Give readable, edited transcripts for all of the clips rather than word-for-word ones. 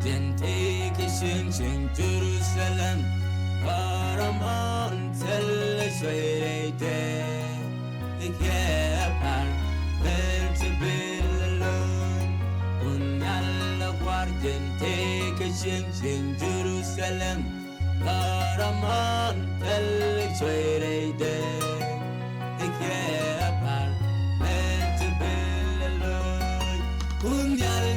Gente que sing Jerusalem Paramount Telesway The Kepar Vertibil alone Unyala Guardiente que sing Jerusalem Paramount Telesway The Kepar Vertibil alone Unyala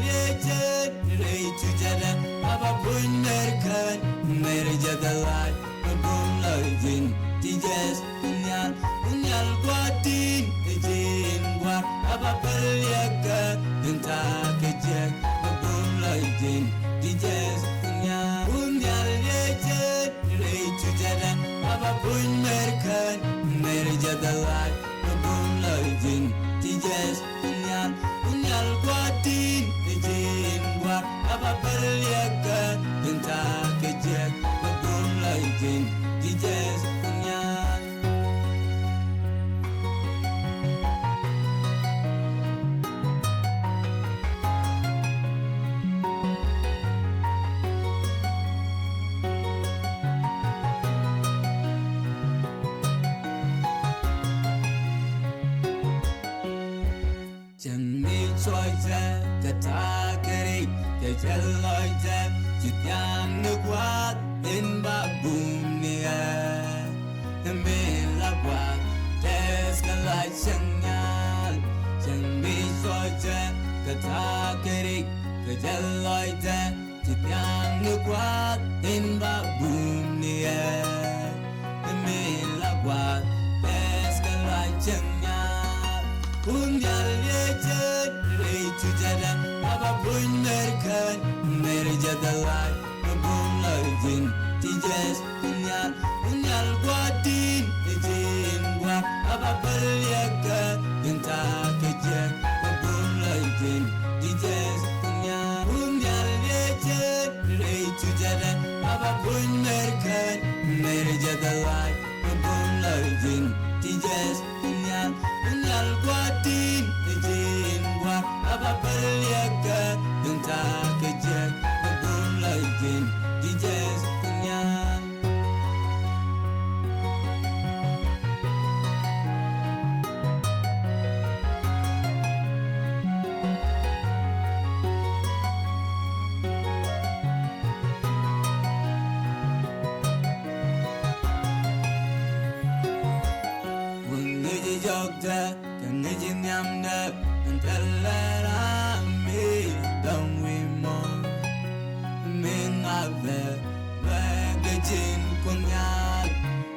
to Jada, Papa Punderkan, Mary Jadalat, Babum Lodin, Tijas, Unyal Guatin, Ejin Guat, Papa Paliaka, Duntakajak, Babum Lodin, Tijas, Unyal Yachet, Ray to Jada, Papa Punderkan, Mary Jadalat, Babum Lodin, Tijas, Unyal Guatin, Ejin Guat, Apa perliakan tentang kejak Babum laitin Dijas punya Jangan coy kata kering Kejaloi jab Jutiang nukwat In babum niya Min lakwat Tes kalai sengyal Jang mi soi jab Kata kerik Kejaloi jab Jutiang nukwat In babum niya Min lakwat Tes kalai sengyal Unyal yejet Reitu jalan Papa Punderkan Mary Jadalat Babum laitin Tijas Unyal Guatin Ejin Guat Papa Paliaka Gentak kejak Babum laitin Tijas Unyal Yejet Reitu jalan Papa Punderkan Mary Jadalat Babum laitin Tijas Unyal Guatin Ejin Guat Apa perliaka Gentak kejak Babum laitin Dijas punya Mengeji Jogja Kengeji Nyamdak Antalara mi Dong wimo Min ave Bagajin kunyak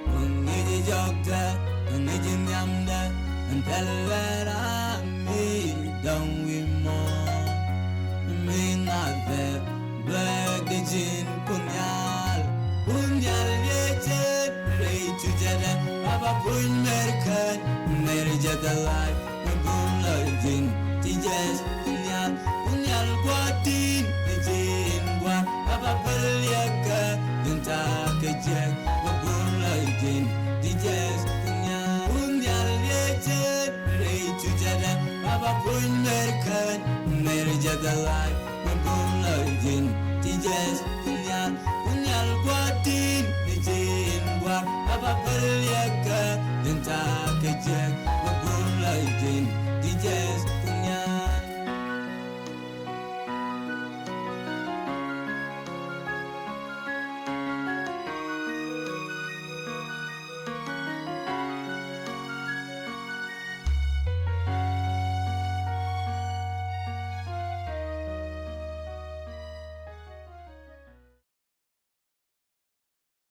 Mengeji Jogja Kengeji Nyamdak Antalara mi Dong wimo Min ave Bagajin kunyak Unyal yejet Reitu jalan Papa Punderkan Mary Jadalat Babum laitin Tijas Unyal Guatin Ejin Guat Papa Paliaka Gentak kejak Babum laitin Tijas Unyal yejet Reitu jalan Papa Punderkan Mary Jadalat Babum laitin Tijas Unyal Guatin Ejin Guat Papa Paliaka Gentak kejak